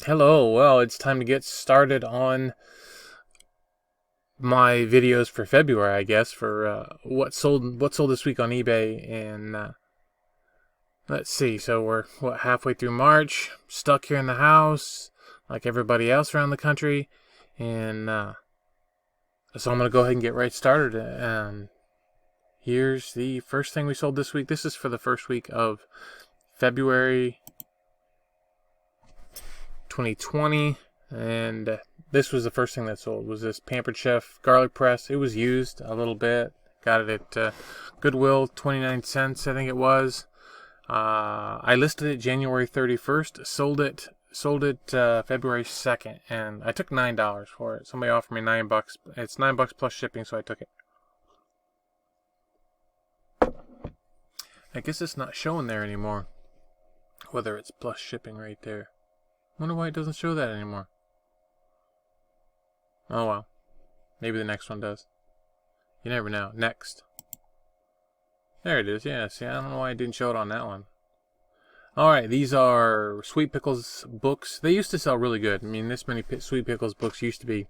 Hello, well, it's time to get started on my videos for February, I guess, for what sold this week on eBay. And let's see, so we're halfway through March, stuck here in the house like everybody else around the country, and so I'm gonna go ahead and get right started. And here's the first thing we sold this week. This is for the first week of February 2020, and this was the first thing that sold. Was this Pampered Chef garlic press. It was used a little bit. Got it at Goodwill, 29 cents I think it was. I listed it January 31st, sold it February 2nd, and I took $9 for it. Somebody offered me $9. It's $9 plus shipping, so I took it. I guess it's not showing there anymore, whether it's plus shipping right there. Wonder why it doesn't show that anymore. Oh well. Maybe the next one does. You never know. Next. There it is. Yeah, see, I don't know why it didn't show it on that one. Alright, these are Sweet Pickles books. They used to sell really good. I mean, this many Sweet Pickles books used to be,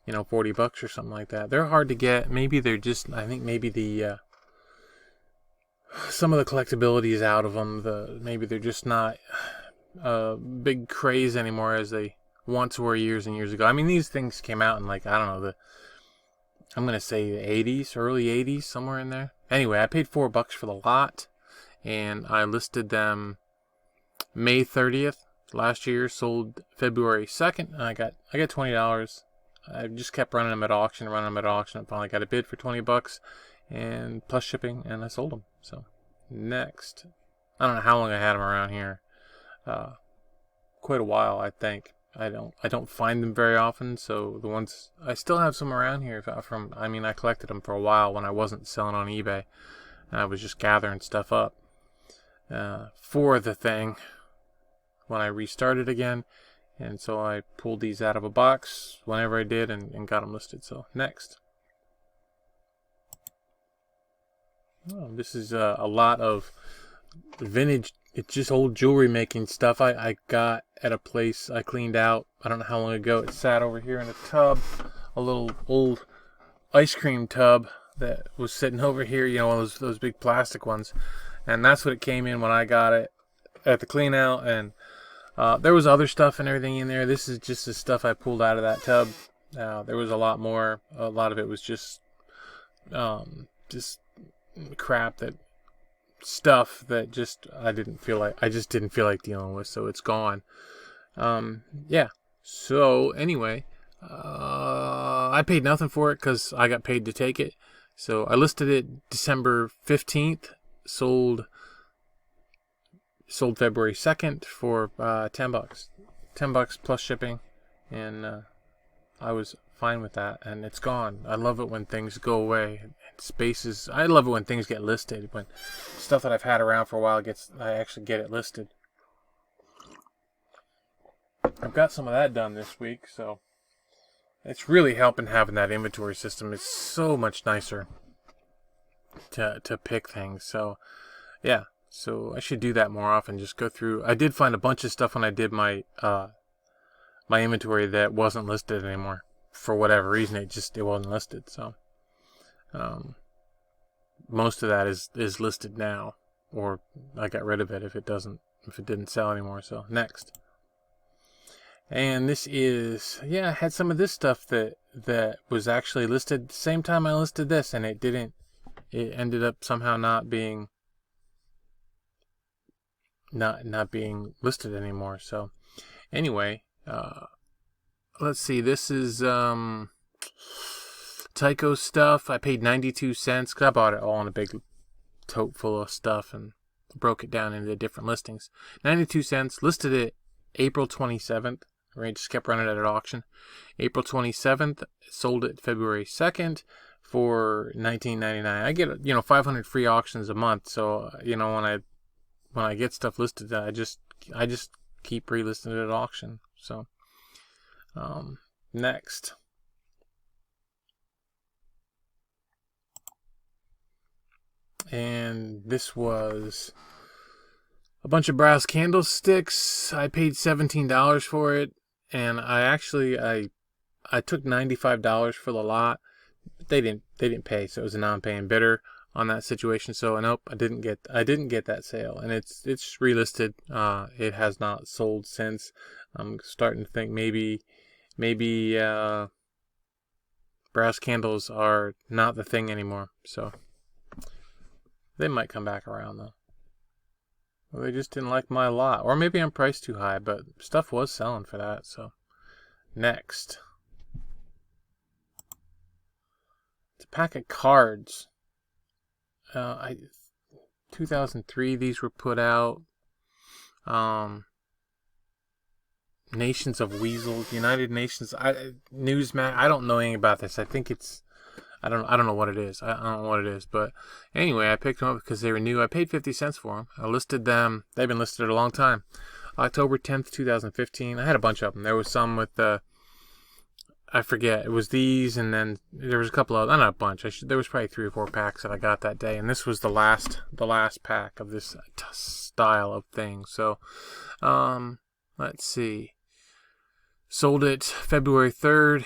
$40 or something like that. They're hard to get. Maybe they're just, I think maybe the, some of the collectability is out of them. Maybe they're just not big craze anymore as they once were years and years ago. I mean, these things came out in I'm going to say the 80s, early 80s, somewhere in there. Anyway, I paid $4 for the lot, and I listed them May 30th last year, sold February 2nd, and I got $20. I just kept running them at auction. I finally got a bid for $20 and plus shipping, and I sold them. So next, I don't know how long I had them around here. Quite a while, I think. I don't find them very often, so the ones I still have some around here I collected them for a while when I wasn't selling on eBay, and I was just gathering stuff up for the thing when I restarted again, and so I pulled these out of a box whenever I did and got them listed. So next. Oh, this is a lot of vintage. It's just old jewelry making stuff I got at a place I cleaned out. I don't know how long ago. It sat over here in a tub, a little old ice cream tub that was sitting over here, one of those big plastic ones. And that's what it came in when I got it at the clean out. And there was other stuff and everything in there. This is just the stuff I pulled out of that tub. There was a lot more. A lot of it was just crap stuff that I just didn't feel like dealing with, so it's gone. Yeah. So anyway, I paid nothing for it because I got paid to take it. So I listed it December 15th, sold February 2nd for $10. $10 plus shipping, and I was fine with that, and it's gone. I love it when things go away. I love it when things get listed. When stuff that I've had around for a while I actually get it listed. I've got some of that done this week, so it's really helping having that inventory system. It's so much nicer to pick things. So yeah, so I should do that more often. Just go through. I did find a bunch of stuff when I did my my inventory that wasn't listed anymore for whatever reason. It wasn't listed. So most of that is listed now, or I got rid of it if it didn't sell anymore. So next. And this is, I had some of this stuff that was actually listed the same time I listed this, and it ended up somehow not being listed anymore. So anyway, let's see, this is Tychos stuff. I paid 92 cents because I bought it all in a big tote full of stuff and broke it down into different listings. 92 cents, listed it April 27th. Right, just kept running it at auction. April 27th, sold it February 2nd for $19.99. I get 500 free auctions a month, so when I get stuff listed, I just keep relisting it at auction. So next. And this was A bunch of brass candlesticks. I paid $17 for it, and I took $95 for the lot. They didn't pay, so it was a non-paying bidder on that situation. So nope, I didn't get that sale, and it's relisted. It has not sold since. I'm starting to think maybe brass candles are not the thing anymore. So they might come back around though. Well, they just didn't like my lot, or maybe I'm priced too high, but stuff was selling for that. So next, it's a pack of cards. 2003 these were put out. Nations of Weasels, United Nations, Newsmax. I don't know anything about this. I think it's, I don't know what it is. I don't know what it is, but anyway, I picked them up because they were new. I paid 50 cents for them. I listed them. They've been listed a long time. October 10th, 2015. I had a bunch of them. There was some with I forget. It was these, and then there was a couple of, not a bunch. There was probably 3 or 4 packs that I got that day, and this was the last pack of this style of thing. So, let's see. Sold it February 3rd,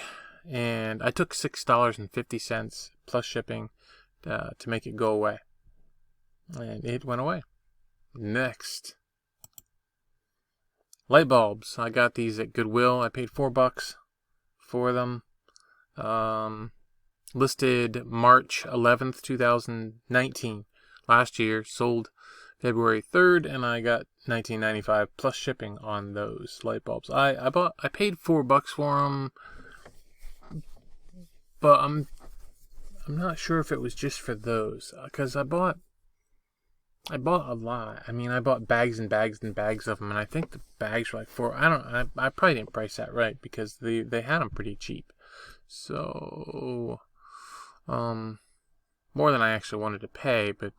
and I took $6.50 plus shipping to make it go away. And it went away. Next. Light bulbs. I got these at Goodwill. I paid $4 for them. Listed March 11th, 2019. Last year. Sold February 3rd, and I got $19.95 plus shipping on those light bulbs. I paid $4 for them, but I'm not sure if it was just for those, because I bought a lot. I mean, I bought bags and bags and bags of them, and I think the bags were like I probably didn't price that right, because they had them pretty cheap. So more than I actually wanted to pay, but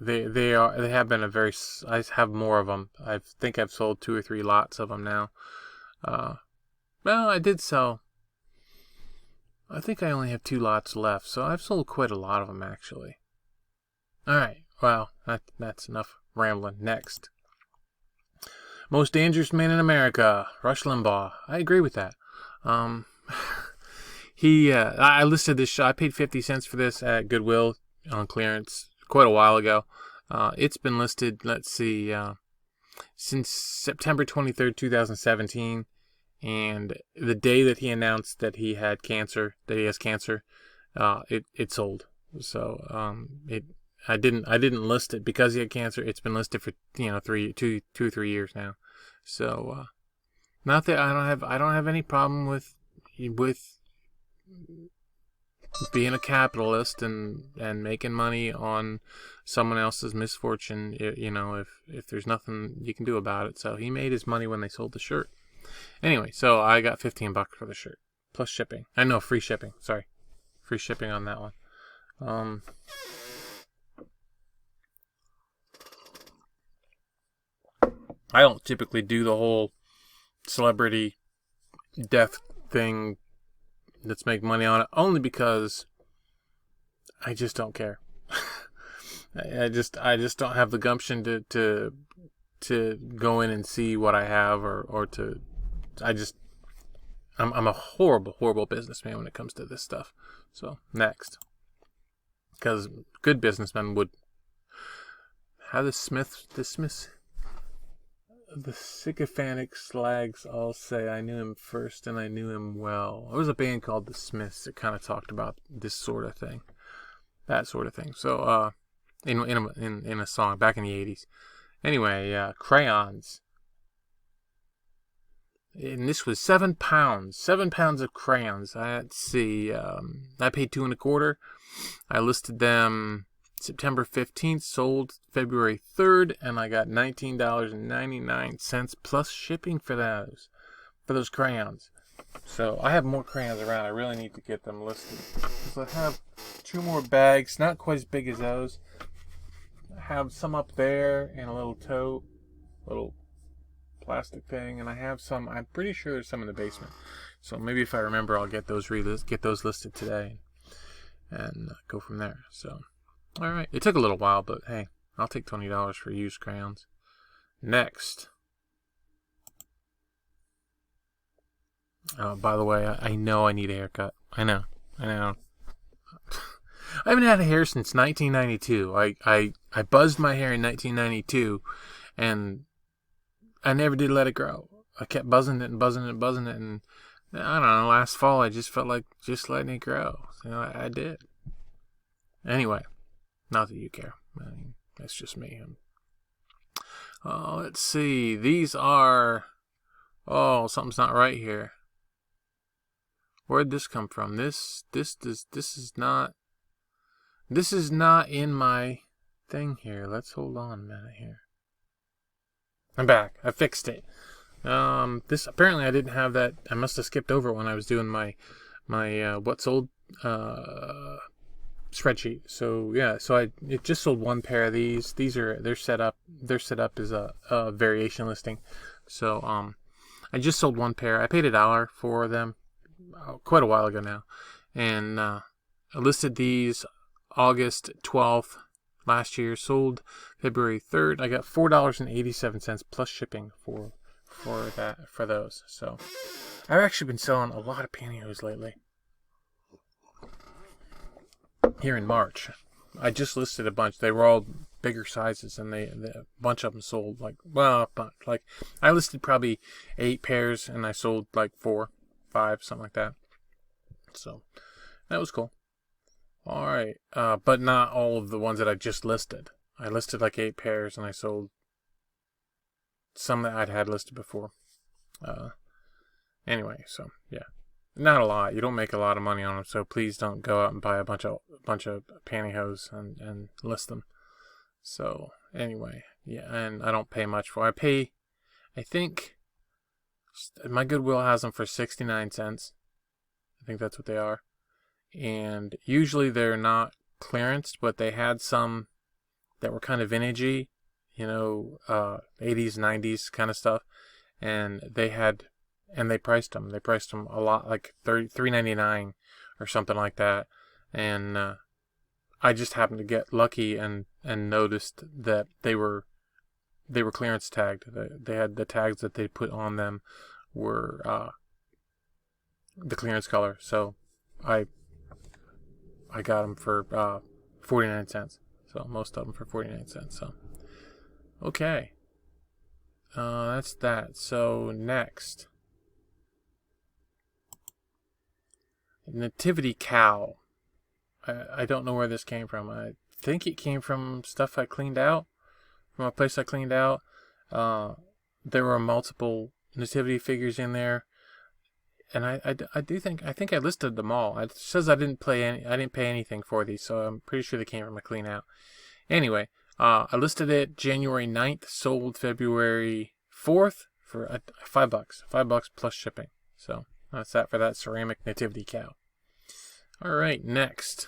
they have been I have more of them. I think I've sold 2 or 3 lots of them now. Well, I did sell, I think I only have 2 lots left, so I've sold quite a lot of them actually. Alright, well, that's enough rambling. Next. Most dangerous man in America, Rush Limbaugh. I agree with that. I listed this I paid 50 cents for this at Goodwill on clearance quite a while ago. It's been listed, let's see, since September 23rd, 2017, and the day that he announced that he has cancer, it sold. So I didn't list it because he had cancer. It's been listed for 2 or 3 years now. So not that I don't have any problem with being a capitalist and making money on someone else's misfortune, if there's nothing you can do about it. So he made his money when they sold the shirt. Anyway, so I got $15 for the shirt plus shipping. I know, free shipping. Sorry, free shipping on that one. I don't typically do the whole celebrity death thing. Let's make money on it, only because I just don't care. I just don't have the gumption to go in and see what I have, or to. I'm a horrible businessman when it comes to this stuff. So next, because good businessmen would have the sycophantic slags all say, I knew him first and I knew him well. There was a band called The Smiths that kind of talked about this sort of thing. That sort of thing. So, in a song back in the 80s. Anyway, crayons. And this was 7 pounds. 7 pounds of crayons. Let's see. I paid $2.25. I listed them September 15th, sold February 3rd, and I got $19.99 plus shipping for those crayons. So I have more crayons around. I really need to get them listed. So I have 2 more bags, not quite as big as those. I have some up there in a little tote, little plastic thing, and I have some. I'm pretty sure there's some in the basement. So maybe if I remember, I'll get those listed today, and go from there. So. All right. It took a little while, but hey, I'll take $20 for used crayons. Next. By the way, I know I need a haircut. I know. I haven't had a hair since 1992. I buzzed my hair in 1992, and I never did let it grow. I kept buzzing it, and I don't know, last fall I just felt like just letting it grow. So I did. Anyway, not that you care. I mean, that's just me. Let's see. These are... Oh, something's not right here. Where'd this come from? This is not in my thing here. Let's hold on a minute here. I'm back. I fixed it. This apparently I didn't have that. I must have skipped over when I was doing my what sold spreadsheet. So yeah, it just sold one pair of these. They're set up as a variation listing. So I just sold one pair. I paid $1 for them quite a while ago now, and I listed these August 12th last year. Sold February 3rd. I got $4.87 plus shipping for those. So I've actually been selling a lot of pantyhose lately. Here in March, I just listed a bunch. They were all bigger sizes, and a bunch of them sold I listed probably 8 pairs, and I sold like 4, 5, something like that. So that was cool. All right, but not all of the ones that I just listed. I listed like 8 pairs, and I sold some that I'd had listed before. Anyway, so yeah, not a lot. You don't make a lot of money on them, so please don't go out and buy a bunch of pantyhose and list them. So anyway, yeah, and I don't pay much for. I think my Goodwill has them for 69 cents. I think that's what they are. And usually they're not clearanced, but they had some that were kind of vintagey, 80s, 90s kind of stuff. And they priced them. They priced them a lot, like $3.99 or something like that. And I just happened to get lucky and noticed that they were clearance tagged. They had the tags that they put on them were the clearance color. So I got them for 49 cents. So most of them for 49 cents. So okay. That's that. So next, Nativity cow. I don't know where this came from. I think it came from stuff I cleaned out, from a place I cleaned out. There were multiple Nativity figures in there, and I think I listed them all. It says I didn't pay anything for these, so I'm pretty sure they came from a clean out. Anyway, I listed it January 9th, sold February 4th for $5 plus shipping. So that's that for that ceramic Nativity cow. All right, next.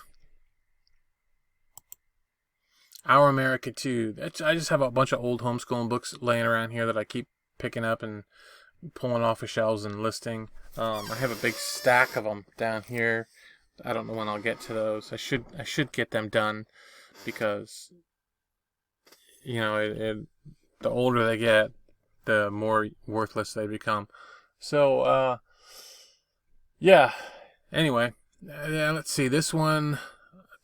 Our America 2. I just have a bunch of old homeschooling books laying around here that I keep picking up and pulling off of shelves and listing. I have a big stack of them down here. I don't know when I'll get to those. I should get them done because the older they get, the more worthless they become. So yeah. Anyway, let's see. This one,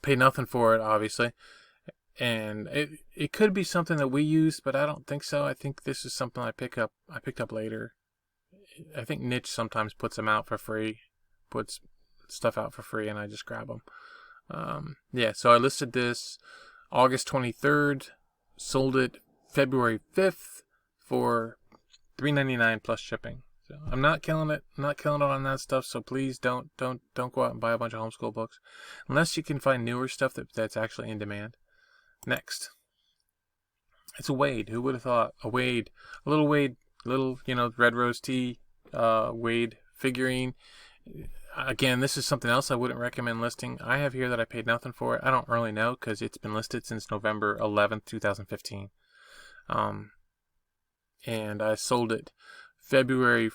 paid nothing for it, obviously. And it could be something that we use, but I don't think so. I think this is something I picked up later. I think Niche sometimes puts them out for free, puts stuff out for free, and I just grab them. Yeah, so I listed this August 23rd, sold it February 5th for $3.99 plus shipping. So I'm not killing it. I'm not killing it on that stuff. So please don't go out and buy a bunch of homeschool books unless you can find newer stuff that's actually in demand. Next, it's a Wade. Who would have thought a little Wade, red rose tea, Wade figurine. Again, this is something else I wouldn't recommend listing. I have here that I paid nothing for it. I don't really know because it's been listed since November 11th, 2015. And I sold it February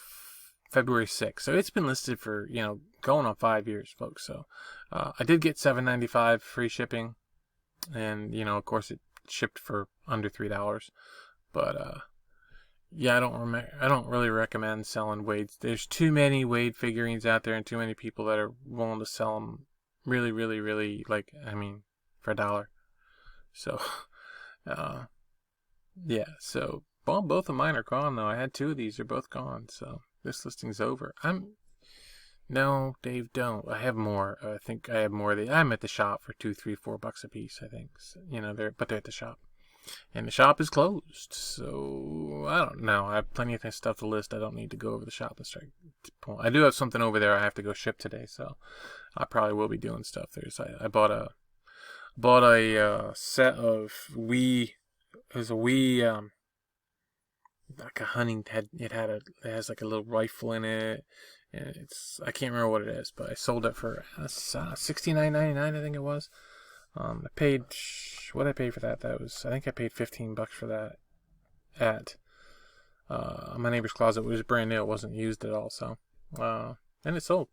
6th. So it's been listed for, going on 5 years, folks. So I did get $7.95 free shipping. And, of course, it shipped for under $3. But Yeah, I don't really recommend selling Wades. There's too many Wade figurines out there, and too many people that are willing to sell them really, really, really, like, I mean, for $1. So, uh, yeah. So, well, both of mine are gone though. I had two of these; they're both gone. So this listing's over. No, Dave, don't. I have more. I think I have more. I'm at the shop for $2, $3, $4 a piece. I think. So, they're at the shop. And the shop is closed, so I don't know. I have plenty of stuff to list. I don't need to go over the shop and start. I do have something over there I have to go ship today, so I probably will be doing stuff there. So I bought a set of Wii. There's a Wii like a hunting head. It has like a little rifle in it, and I can't remember what it is, but I sold it for $69.99, I think it was. I paid what I paid for that. I think I paid $15 for that at my neighbor's closet. It was brand new. It wasn't used at all. So, and it sold.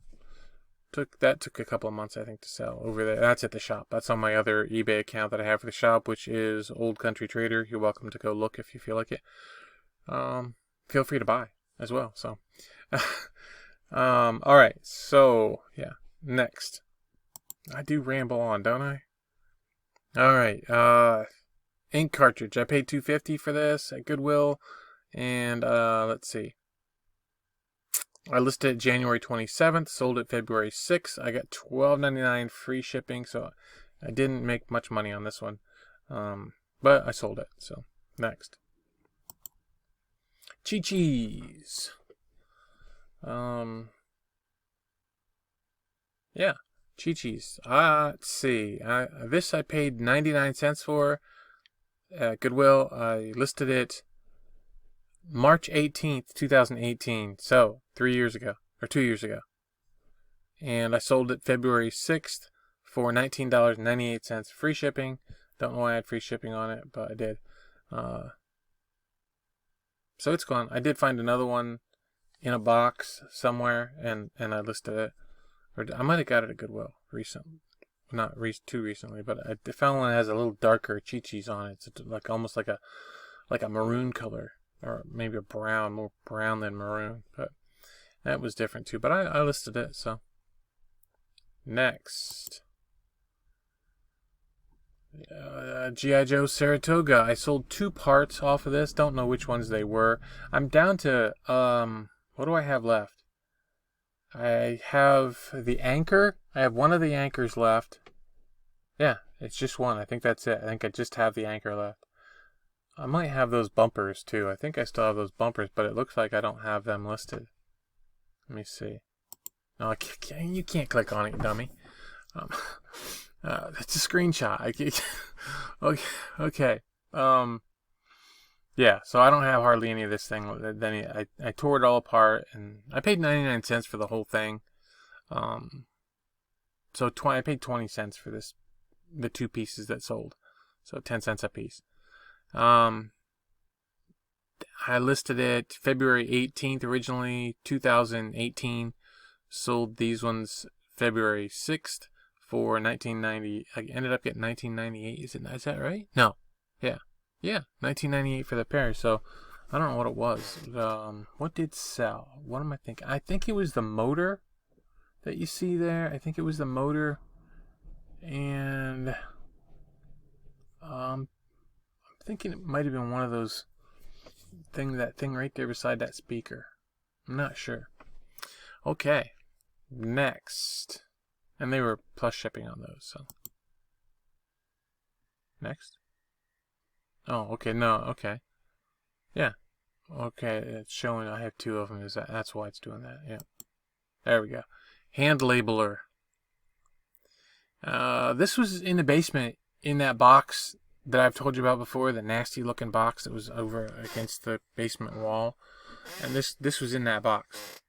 Took a couple of months, I think, to sell over there. That's at the shop. That's on my other eBay account that I have for the shop, which is Old Country Trader. You're welcome to go look if you feel like it. Feel free to buy as well. So, all right. So yeah, next. I do ramble on, don't I? All right, ink cartridge. I paid $2.50 for this at Goodwill, and let's see. I listed it January 27th, sold it February 6th. I got $12.99 free shipping, so I didn't make much money on this one, but I sold it. So next, Chi-Chi's. Yeah. Chi-Chi's. Let's see. This I paid 99 cents for at Goodwill. I listed it March 18th, 2018. So 3 years ago, or 2 years ago. And I sold it February 6th for $19.98 free shipping. Don't know why I had free shipping on it, but I did. So it's gone. I did find another one in a box somewhere, and I listed it. Or I might have got it at Goodwill recently. Not too recently, but I found one that has a little darker Chi-Chi's on it. It's like almost like a maroon color, or maybe a brown, more brown than maroon. But that was different too. But I listed it. So next, G.I. Joe Saratoga. I sold 2 parts off of this. Don't know which ones they were. I'm down to what do I have left? I have the anchor. I have one of the anchors left. Yeah, it's just one. I think that's it. I think I just have the anchor left. I might have those bumpers too. I think I still have those bumpers, but it looks like I don't have them listed. Let me see. No, you can't click on it, you dummy. That's a screenshot. Okay. Yeah, so I don't have hardly any of this thing. Then I tore it all apart, and I paid 99 cents for the whole thing. So I paid 20 cents for the 2 pieces that sold. So 10 cents a piece. I listed it February 18th originally, 2018. Sold these ones February 6th for $19.90. I ended up getting $19.98. Is that right? No. Yeah, $19.98 for the pair. So I don't know what it was. What did sell? What am I thinking? I think it was the motor that you see there. I think it was the motor, and I'm thinking it might have been one of those that thing right there beside that speaker. I'm not sure. Okay, next, and they were plus shipping on those. So next. Oh, okay, no, okay. Yeah. Okay, it's showing I have 2 of them. That's why it's doing that. Yeah. There we go. Hand labeler. This was in the basement in that box that I've told you about before, the nasty looking box that was over against the basement wall. And this was in that box.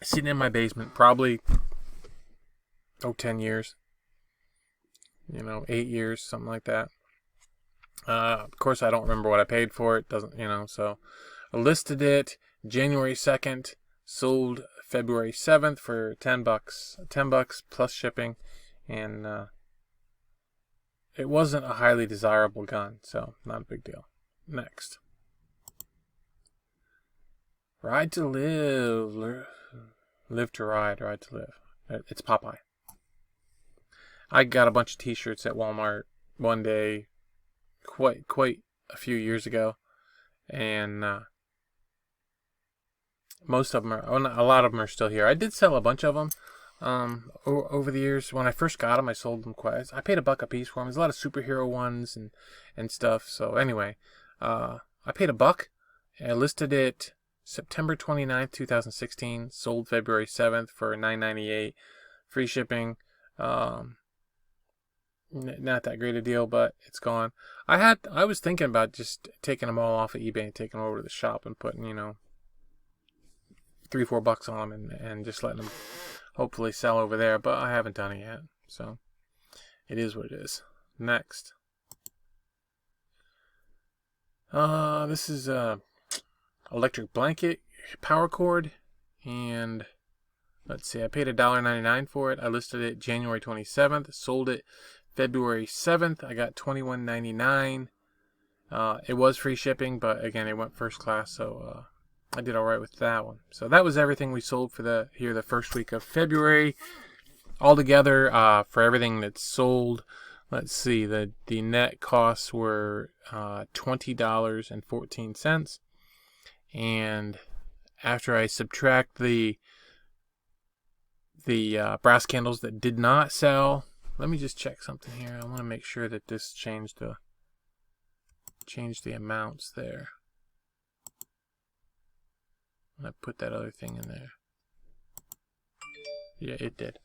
Sitting in my basement, probably 10 years. 8 years, something like that. Of course, I don't remember what I paid for it. Doesn't, so I listed it January 2nd, sold February 7th for $10. $10 plus shipping, and it wasn't a highly desirable gun, so not a big deal. next. Ride to live. Live to ride. Ride to live. It's Popeye. I got a bunch of t-shirts at Walmart one day quite a few years ago. And most of them are, a lot of them are still here. I did sell a bunch of them over the years. When I first got them, I sold them quite. I paid $1 a piece for them. There's a lot of superhero ones and stuff. So anyway, I paid $1. I listed it September 29th, 2016. Sold February 7th for $9.98. Free shipping. Not that great a deal, but it's gone. I was thinking about just taking them all off of eBay and taking them over to the shop and putting, $3-4 on them and just letting them hopefully sell over there, but I haven't done it yet. So it is what it is. Next. This is a electric blanket power cord, and let's see, I paid $1.99 for it. I listed it January 27th, sold it February 7th. I got $21.99. It was free shipping, but again, it went first class, so I did all right with that one. So that was everything we sold for the first week of February. Altogether, for everything that's sold, let's see, the net costs were $20.14. And after I subtract the brass candles that did not sell, let me just check something here. I want to make sure that this changed the amounts there. I put that other thing in there. Yeah, it did.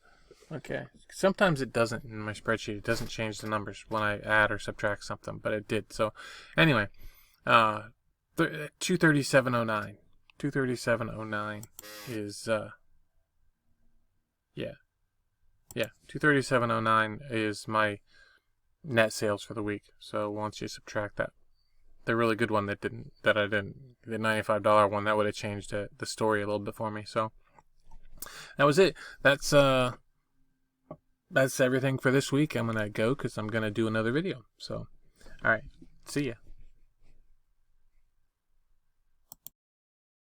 Okay. Sometimes it doesn't in my spreadsheet. It doesn't change the numbers when I add or subtract something, but it did. So anyway, $237.09. $237.09 is $237.09 is my net sales for the week. So once you subtract that, the really good one the $95 one, that would have changed the story a little bit for me. So that was it. That's everything for this week. I'm gonna go because I'm gonna do another video. So, all right, see ya.